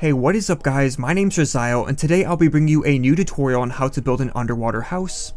Hey, what is up guys, my name's Rizzial, and today I'll be bringing you a new tutorial on how to build an underwater house.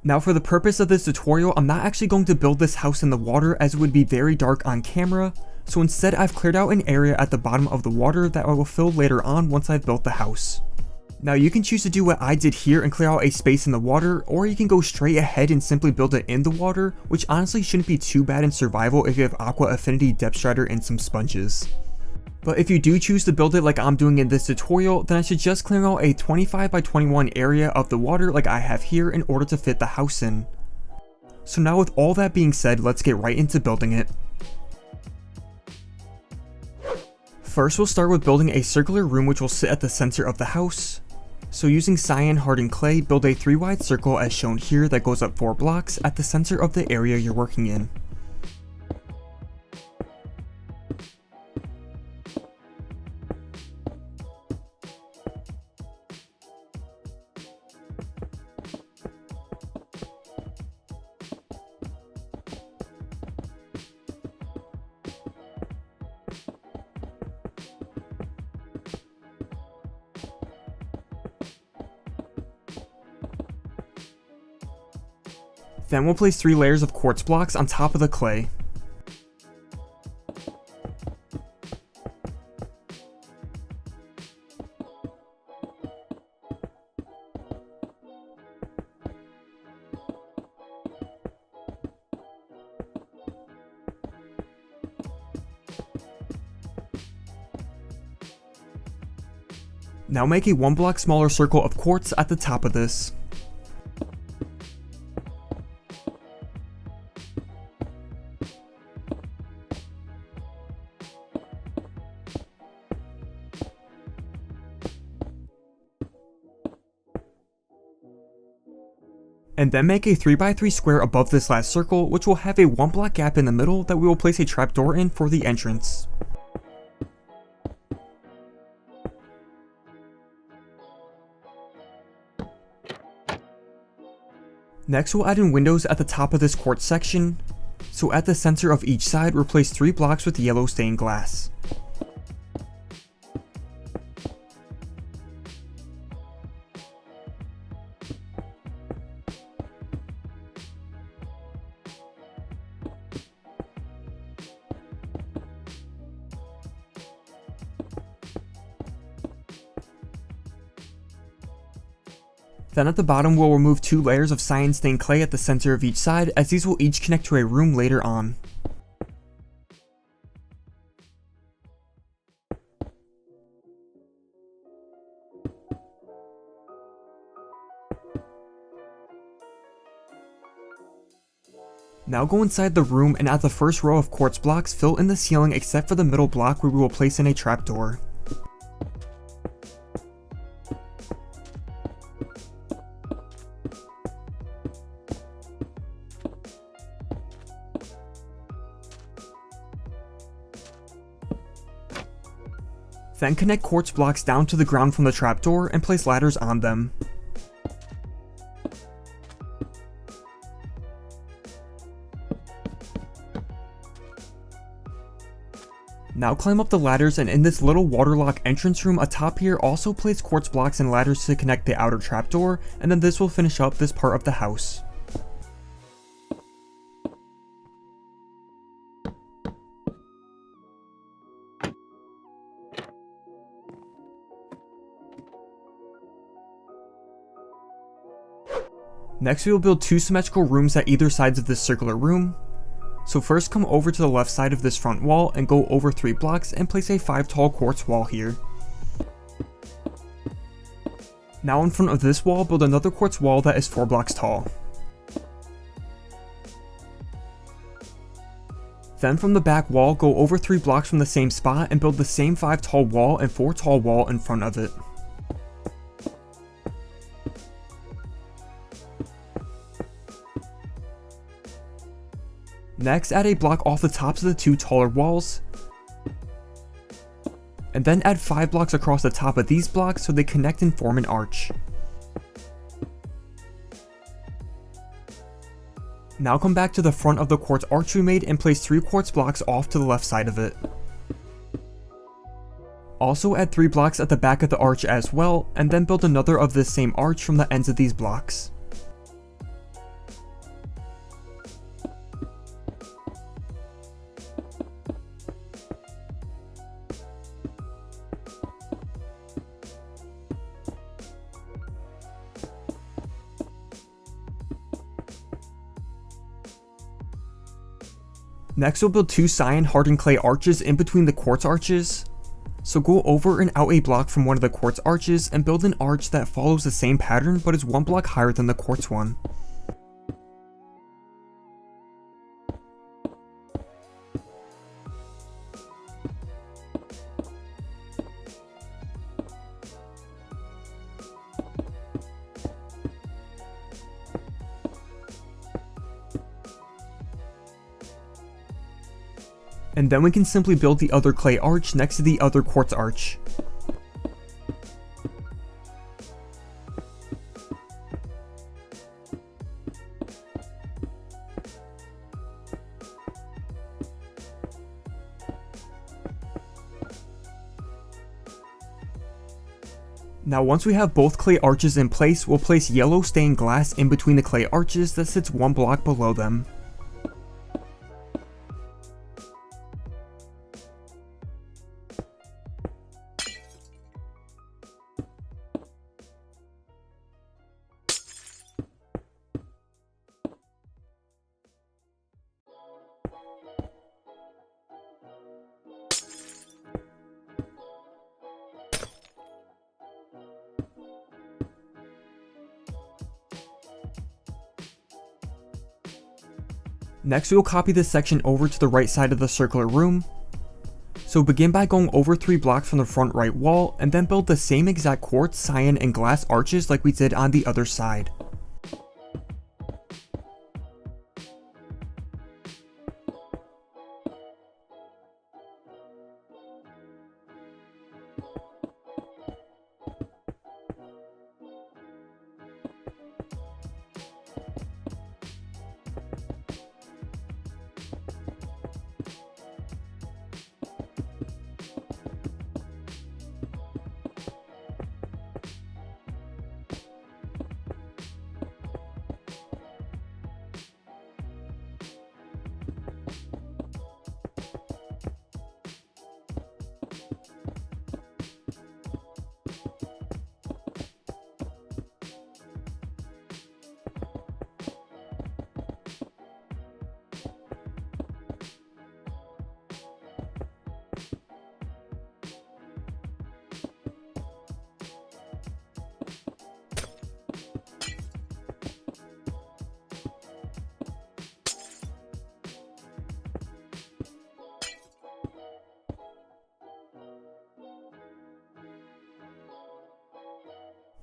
Now for the purpose of this tutorial, I'm not actually going to build this house in the water as it would be very dark on camera, so instead I've cleared out an area at the bottom of the water that I will fill later on once I've built the house. Now you can choose to do what I did here and clear out a space in the water, or you can go straight ahead and simply build it in the water, which honestly shouldn't be too bad in survival if you have Aqua Affinity Depth Strider and some sponges. But if you do choose to build it like I'm doing in this tutorial, then I suggest clearing out a 25 by 21 area of the water like I have here in order to fit the house in. So now with all that being said, let's get right into building it. First we'll start with building a circular room which will sit at the center of the house. So using cyan hardened clay, build a 3 wide circle as shown here that goes up 4 blocks at the center of the area you're working in. Then we'll place 3 layers of quartz blocks on top of the clay. Now make a 1 block smaller circle of quartz at the top of this. And then make a 3 by 3 square above this last circle, which will have a 1 block gap in the middle that we will place a trapdoor in for the entrance. Next we'll add in windows at the top of this quartz section. So at the center of each side, replace 3 blocks with yellow stained glass. Then at the bottom we'll remove 2 layers of cyan stained clay at the center of each side, as these will each connect to a room later on. Now go inside the room and at the first row of quartz blocks fill in the ceiling except for the middle block where we will place in a trapdoor. Then connect quartz blocks down to the ground from the trapdoor and place ladders on them. Now climb up the ladders, and in this little waterlock entrance room atop here also place quartz blocks and ladders to connect the outer trapdoor, and then this will finish up this part of the house. Next we will build 2 symmetrical rooms at either sides of this circular room. So first come over to the left side of this front wall and go over 3 blocks and place a 5 tall quartz wall here. Now in front of this wall, build another quartz wall that is 4 blocks tall. Then from the back wall, go over 3 blocks from the same spot and build the same 5 tall wall and 4 tall wall in front of it. Next, add a block off the tops of the 2 taller walls, and then add 5 blocks across the top of these blocks so they connect and form an arch. Now come back to the front of the quartz arch we made and place 3 quartz blocks off to the left side of it. Also add 3 blocks at the back of the arch as well, and then build another of this same arch from the ends of these blocks. Next we'll build 2 cyan hardened clay arches in between the quartz arches. So go over and out a block from one of the quartz arches and build an arch that follows the same pattern but is 1 block higher than the quartz one. And then we can simply build the other clay arch next to the other quartz arch. Now once we have both clay arches in place, we'll place yellow stained glass in between the clay arches that sits 1 block below them. Next we will copy this section over to the right side of the circular room. So begin by going over 3 blocks from the front right wall and then build the same exact quartz, cyan, and glass arches like we did on the other side.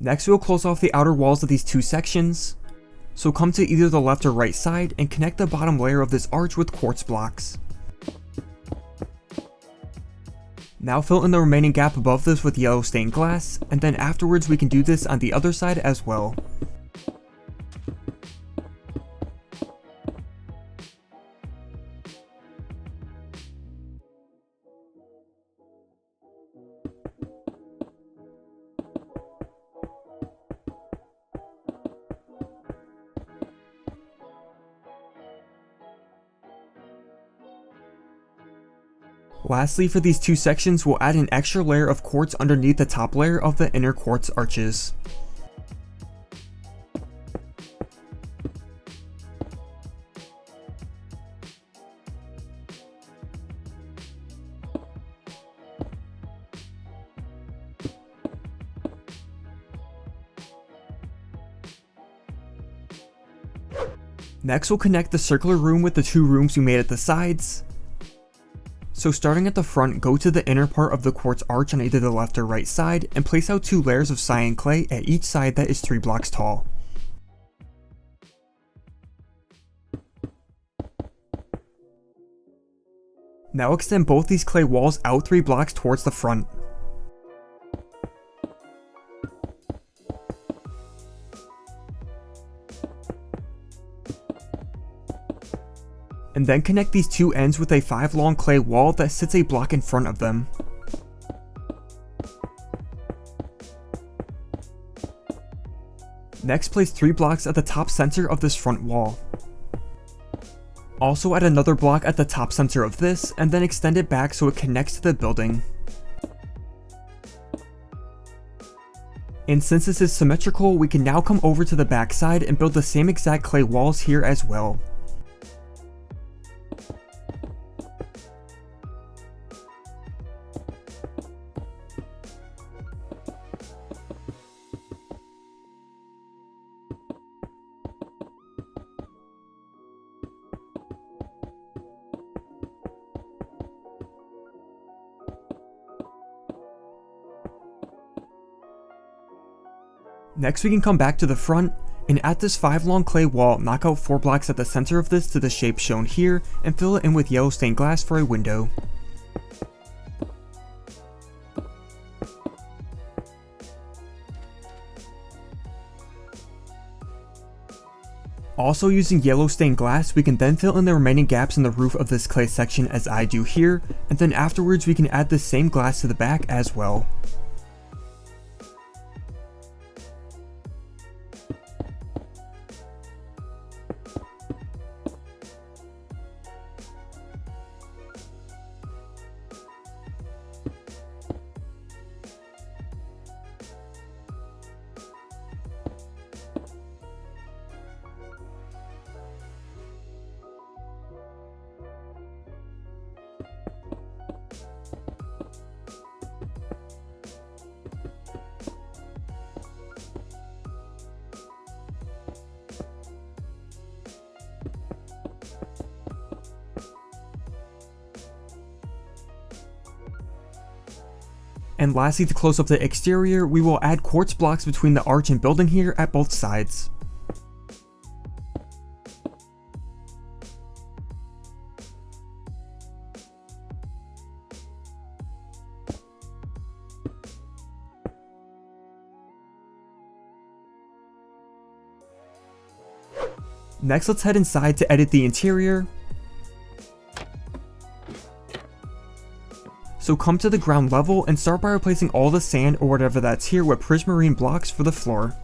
Next we will close off the outer walls of these 2 sections. So come to either the left or right side and connect the bottom layer of this arch with quartz blocks. Now fill in the remaining gap above this with yellow stained glass, and then afterwards we can do this on the other side as well. Lastly, for these 2 sections, we'll add an extra layer of quartz underneath the top layer of the inner quartz arches. Next, we'll connect the circular room with the 2 rooms we made at the sides. So starting at the front, go to the inner part of the quartz arch on either the left or right side, and place out 2 layers of cyan clay at each side that is 3 blocks tall. Now extend both these clay walls out 3 blocks towards the front. And then connect these 2 ends with a 5 long clay wall that sits a block in front of them. Next, place 3 blocks at the top center of this front wall. Also add another block at the top center of this, and then extend it back so it connects to the building. And since this is symmetrical, we can now come over to the back side and build the same exact clay walls here as well. Next, we can come back to the front, and at this 5 long clay wall, knock out 4 blocks at the center of this to the shape shown here, and fill it in with yellow stained glass for a window. Also using yellow stained glass, we can then fill in the remaining gaps in the roof of this clay section as I do here, and then afterwards we can add the same glass to the back as well. And lastly, to close up the exterior, we will add quartz blocks between the arch and building here at both sides. Next, let's head inside to edit the interior. So come to the ground level and start by replacing all the sand or whatever that's here with prismarine blocks for the floor.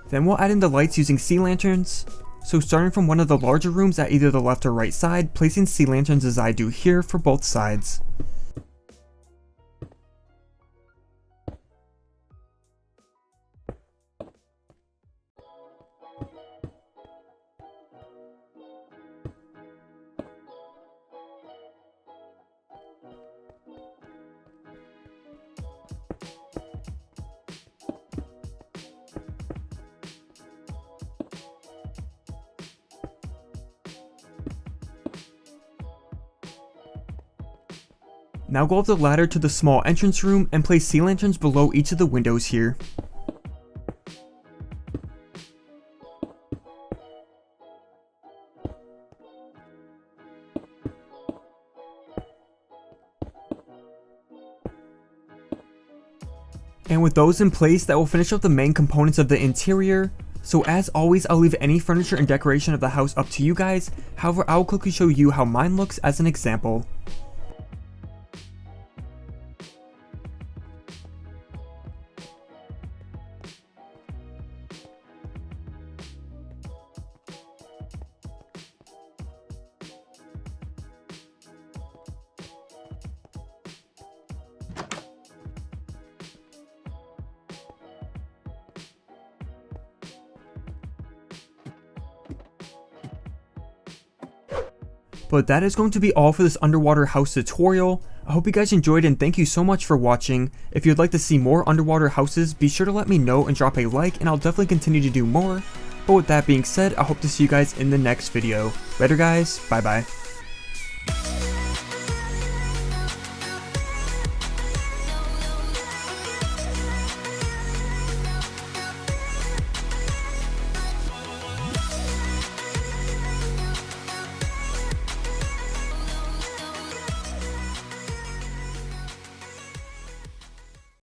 Then we'll add in the lights using sea lanterns. So starting from one of the larger rooms at either the left or right side, placing sea lanterns as I do here for both sides. Now go up the ladder to the small entrance room and place sea lanterns below each of the windows here. And with those in place, that will finish up the main components of the interior. So as always, I'll leave any furniture and decoration of the house up to you guys. However, I will quickly show you how mine looks as an example. But that is going to be all for this underwater house tutorial. I hope you guys enjoyed and thank you so much for watching. If you'd like to see more underwater houses, be sure to let me know and drop a like and I'll definitely continue to do more. But with that being said, I hope to see you guys in the next video. Later guys, bye bye.